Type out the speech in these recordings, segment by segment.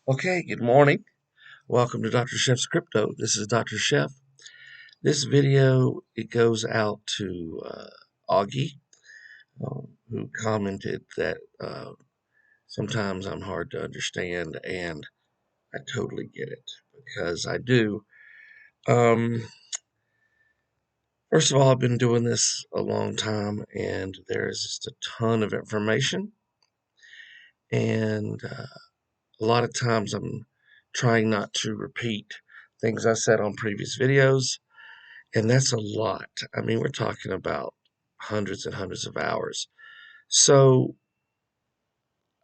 Okay, good morning. Welcome to Dr. Chef's Crypto. This is Dr. Chef. This video, it goes out to Augie, who commented that sometimes I'm hard to understand, and I totally get it because I do. Um, First of all, I've been doing this a long time, and there's just a ton of information, and a lot of times I'm trying not to repeat things I said on previous videos. And that's a lot. I mean, we're talking about hundreds and hundreds of hours. So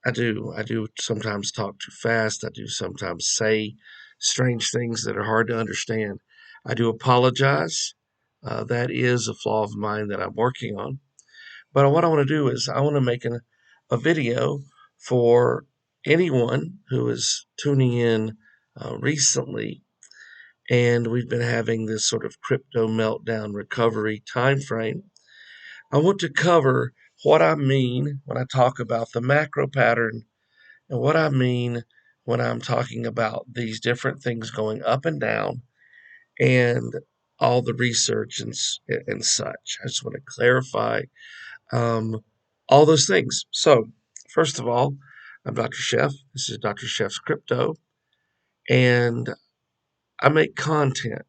I do sometimes talk too fast. I do sometimes say strange things that are hard to understand. I do apologize. That is a flaw of mine that I'm working on. But what I want to do is I want to make a video for anyone who is tuning in recently, and we've been having this sort of crypto meltdown recovery time frame. I want to cover what I mean when I talk about the macro pattern and what I mean when I'm talking about these different things going up and down and all the research and such. I just want to clarify um, all those things. So, first of all, I'm Dr. Chef. This is Dr. Chef's Crypto, and I make content.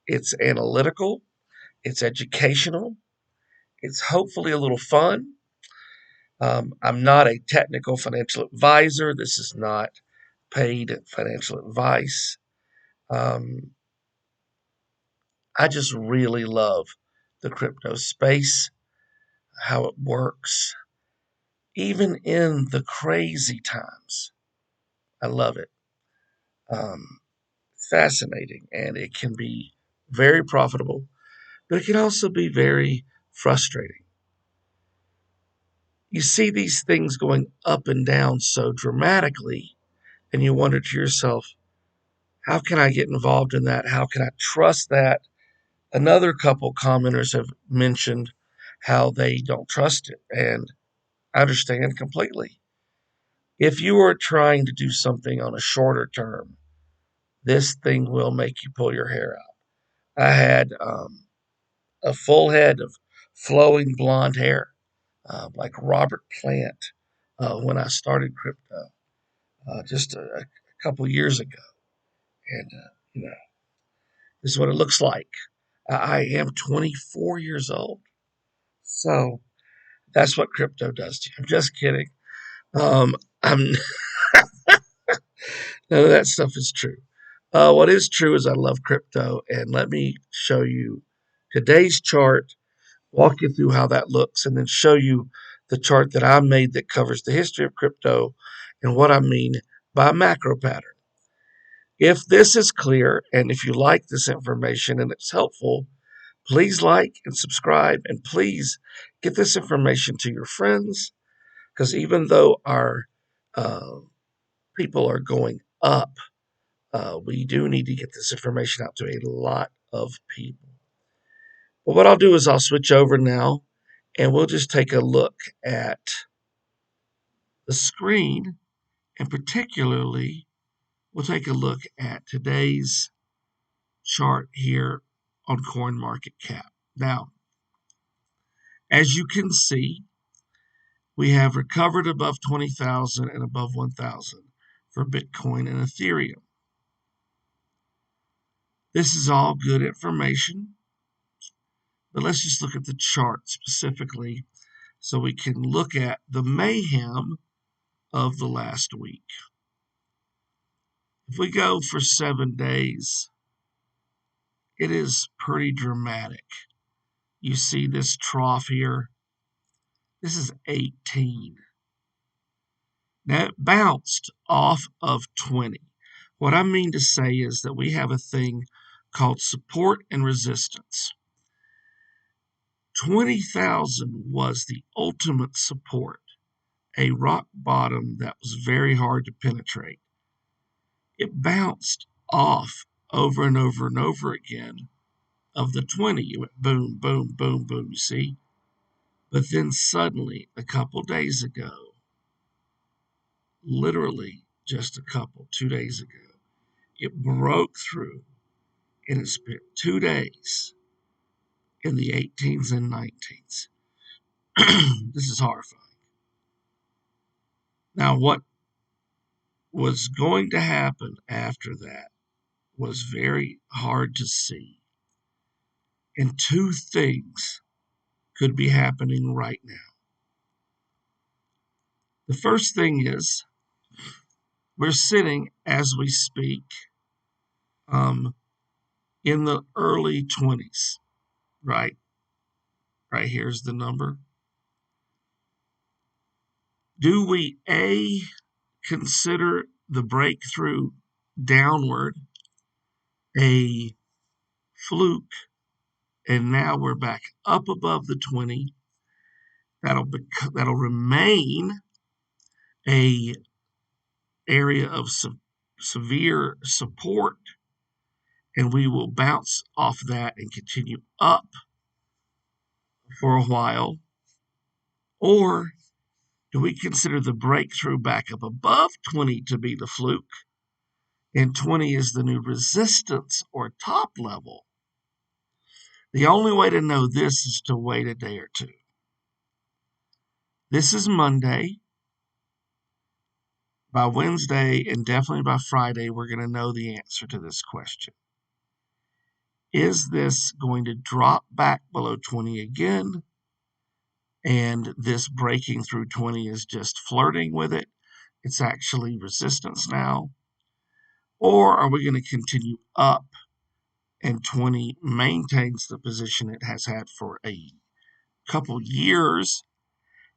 It's analytical, it's educational, it's hopefully a little fun. I'm not a technical financial advisor. This is not paid financial advice. Um, I just really love the crypto space, how it works, even in the crazy times. I love it. Um, Fascinating, and it can be very profitable, but it can also be very frustrating. You see these things going up and down so dramatically, and you wonder to yourself, how can I get involved in that? How can I trust that? Another couple commenters have mentioned how they don't trust it, and I understand completely. If you are trying to do something on a shorter term, this thing will make you pull your hair out. I had a full head of flowing blonde hair, like Robert Plant, when I started crypto just a couple years ago. And, this is what it looks like. I am 24 years old. So that's what crypto does to you. I'm just kidding. I'm None of that stuff is true. What is true is I love crypto, and let me show you today's chart, walk you through how that looks, and then show you the chart that I made that covers the history of crypto and what I mean by macro pattern. If this is clear and if you like this information and it's helpful, please like and subscribe, and please get this information to your friends, because even though our uh, people are going up, we do need to get this information out to a lot of people. Well, what I'll do is I'll switch over now and we'll just take a look at the screen, and particularly we'll take a look at today's chart here on CoinMarketCap. Now, as you can see, we have recovered above 20,000 and above 1,000 for Bitcoin and Ethereum. This is all good information, but let's just look at the chart specifically so we can look at the mayhem of the last week. If we go for 7 days, it is pretty dramatic. You see this trough here. This is 18. Now it bounced off of 20. What I mean to say is that we have a thing called support and resistance. 20,000 was the ultimate support, a rock bottom that was very hard to penetrate. It bounced off over and over and over again of the 20. It went boom, boom, boom, boom, you see? But then suddenly, a couple days ago, literally just 2 days ago. It broke through, and it spent 2 days in the 18s and 19s. This is horrifying. Now, what was going to happen after that was very hard to see. And two things could be happening right now. The first thing is we're sitting as we speak in the early 20s, right? Right here's the number. Do we A, consider the breakthrough downward a fluke, and now we're back up above the 20? That'll remain a area of severe support, and we will bounce off that and continue up for a while? Or do we consider the breakthrough back up above 20 to be the fluke, and 20 is the new resistance or top level? The only way to know this is to wait a day or two. This is Monday. By Wednesday, and definitely by Friday, we're going to know the answer to this question. Is this going to drop back below 20 again, and this breaking through 20 is just flirting with it? It's actually resistance now. Or are we going to continue up, and 20 maintains the position it has had for a couple years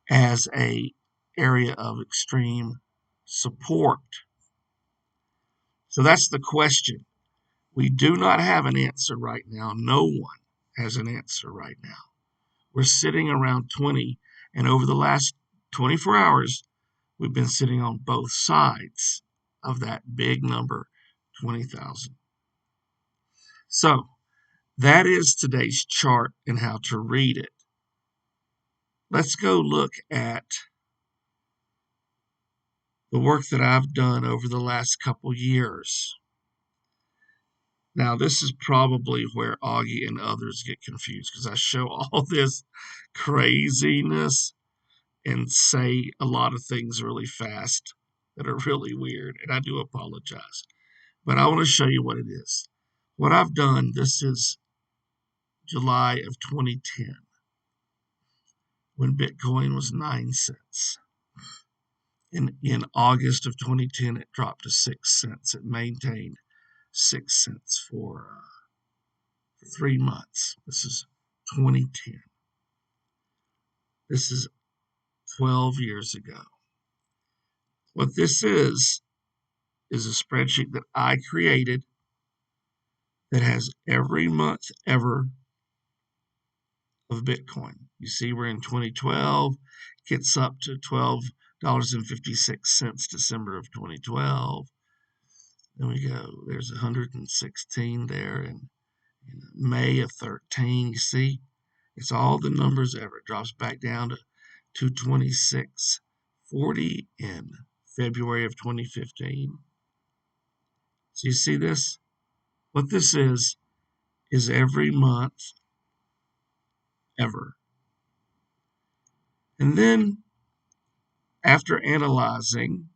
as a area of extreme support? So that's the question. We do not have an answer right now. No one has an answer right now. We're sitting around 20, and over the last 24 hours, we've been sitting on both sides of that big number, 20,000. So that is today's chart and how to read it. Let's go look at the work that I've done over the last couple years. Now, this is probably where Augie and others get confused, because I show all this craziness and say a lot of things really fast that are really weird, and I do apologize. But I want to show you what it is. What I've done, this is July of 2010, when Bitcoin was 9 cents. In August of 2010, it dropped to 6 cents. It maintained 6 cents for 3 months. This is 2010. This is 12 years ago. What this is a spreadsheet that I created that has every month ever of Bitcoin. You see, we're in 2012, gets up to $12.56 December of 2012. Then we go, there's 116 there, and in May of 13, you see, it's all the numbers ever. It drops back down to 226.40 in February of 2015. So you see this? What this is every month ever. And then after analyzing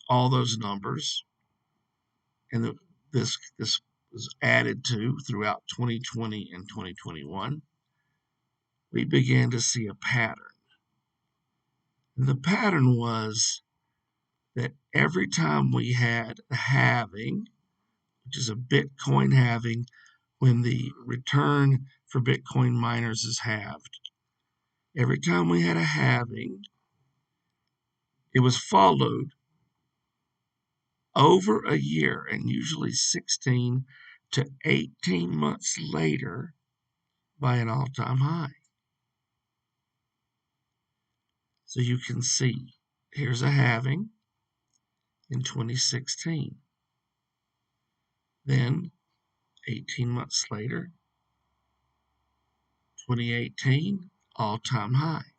all those numbers, and this was added to throughout 2020 and 2021, we began to see a pattern. And the pattern was that every time we had a halving, which is a Bitcoin halving, when the return for Bitcoin miners is halved, every time we had a halving, it was followed over a year, and usually 16 to 18 months later, by an all-time high. So you can see, here's a halving in 2016. Then, 18 months later, 2018, all-time high.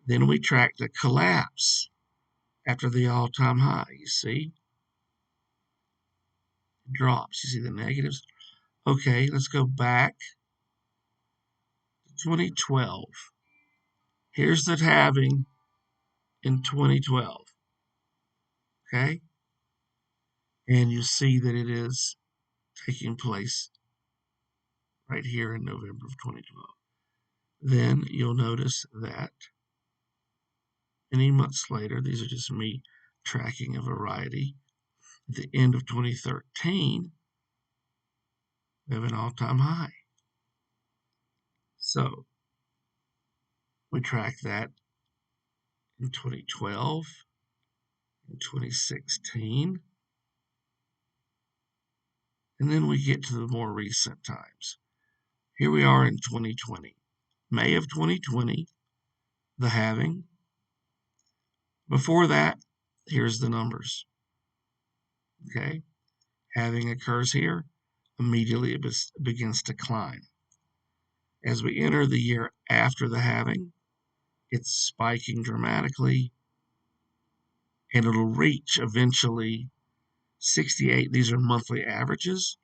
Then we tracked a collapse after the all-time high. You see, it drops. You see the negatives. Okay, let's go back to 2012. Here's the halving in 2012. Okay, and you see that it is taking place right here in November of 2012. Then you'll notice that many months later, these are just me tracking a variety. At the end of 2013, we have an all-time high. So we track that in 2012, in 2016, and then we get to the more recent times. Here we are in 2020. May of 2020, the halving. Before that, here's the numbers. Okay, halving occurs here. Immediately it begins to climb. As we enter the year after the halving, it's spiking dramatically, and it'll reach eventually 68. These are monthly averages.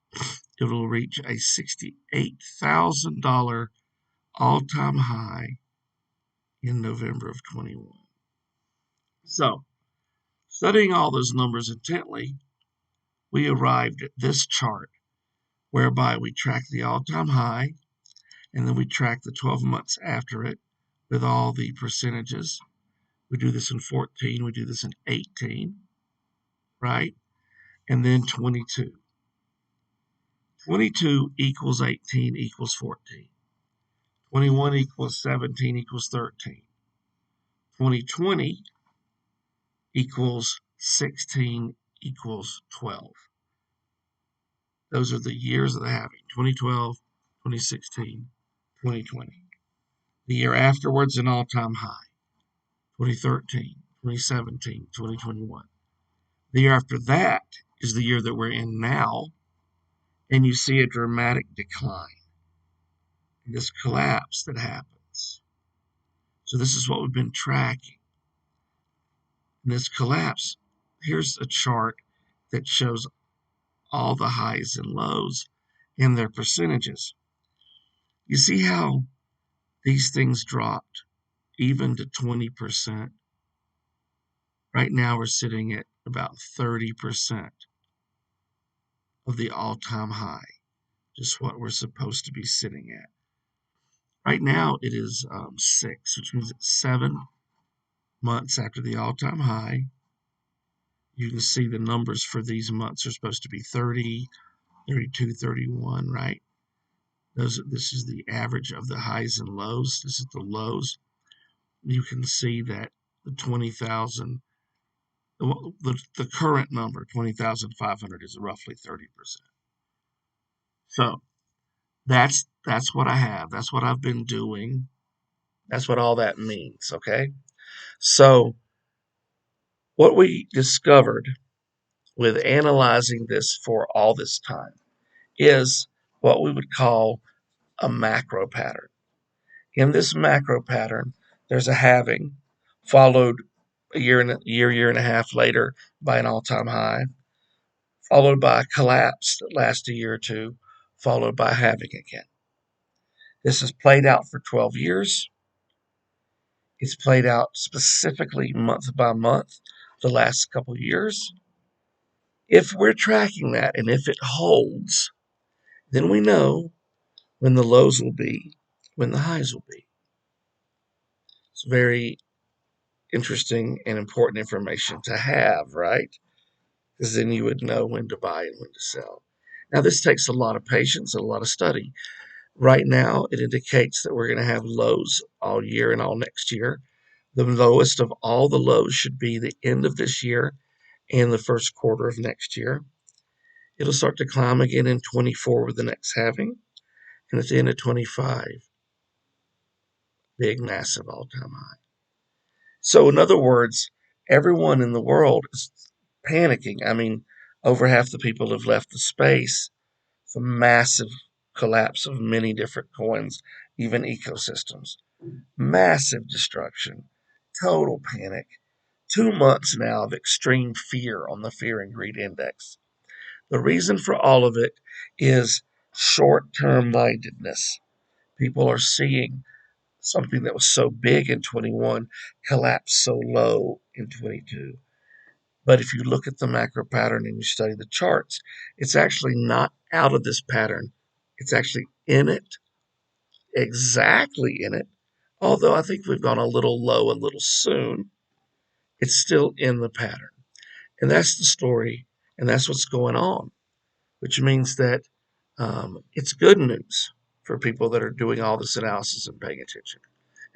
It'll reach a $68,000 all-time high in November of 21. So, studying all those numbers intently, we arrived at this chart whereby we track the all-time high and then we track the 12 months after it with all the percentages. We do this in 14, we do this in 18, right? And then 22. 22 equals 18 equals 14. 21 equals 17 equals 13. 2020 equals 16 equals 12. Those are the years of the halving: 2012, 2016, 2020. The year afterwards, an all-time high: 2013, 2017, 2021. The year after that is the year that we're in now, and you see a dramatic decline, this collapse that happens. So this is what we've been tracking. And this collapse, here's a chart that shows all the highs and lows and their percentages. You see how these things dropped even to 20%. Right now we're sitting at about 30% of the all-time high, just what we're supposed to be sitting at. Right now it is 6, which means it's 7 months after the all-time high. You can see the numbers for these months are supposed to be 30, 32, 31, right? This is the average of the highs and lows. This is the lows. You can see that the 20,000, the current number, 20,500, is roughly 30%. So that's what I have. That's what I've been doing. That's what all that means, okay? So what we discovered with analyzing this for all this time is what we would call a macro pattern. In this macro pattern, there's a halving, followed a year and a half later by an all-time high, followed by a collapse that lasts a year or two, followed by a halving again. This is played out for 12 years. It's played out specifically month by month the last couple years. If we're tracking that and if it holds, then we know when the lows will be, when the highs will be. It's very interesting and important information to have, right? Because then you would know when to buy and when to sell. Now, this takes a lot of patience and a lot of study. Right now, it indicates that we're going to have lows all year and all next year. The lowest of all the lows should be the end of this year and the first quarter of next year. It'll start to climb again in 24 with the next halving, and at the end of 25, big, massive all-time high. So, in other words, everyone in the world is panicking. I mean, over half the people have left the space. It's a massive collapse of many different coins, even ecosystems. Massive destruction, total panic, 2 months now of extreme fear on the fear and greed index. The reason for all of it is short-term mindedness. People are seeing something that was so big in 21 collapse so low in 22. But if you look at the macro pattern and you study the charts, it's actually not out of this pattern. It's actually in it, exactly in it. Although I think we've gone a little low a little soon, it's still in the pattern. And that's the story, and that's what's going on, which means that it's good news for people that are doing all this analysis and paying attention.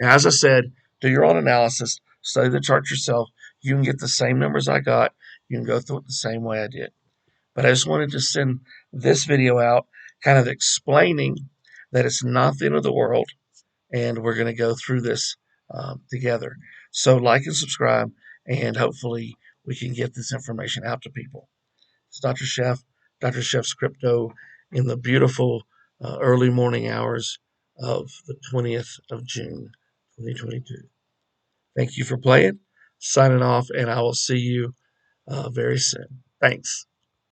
Now, as I said, do your own analysis, study the chart yourself. You can get the same numbers I got. You can go through it the same way I did. But I just wanted to send this video out kind of explaining that it's not the end of the world, and we're going to go through this together. So like and subscribe, and hopefully we can get this information out to people. It's Dr. Chef, Dr. Chef's Crypto in the beautiful early morning hours of the 20th of June, 2022. Thank you for playing. Signing off, and I will see you very soon. Thanks.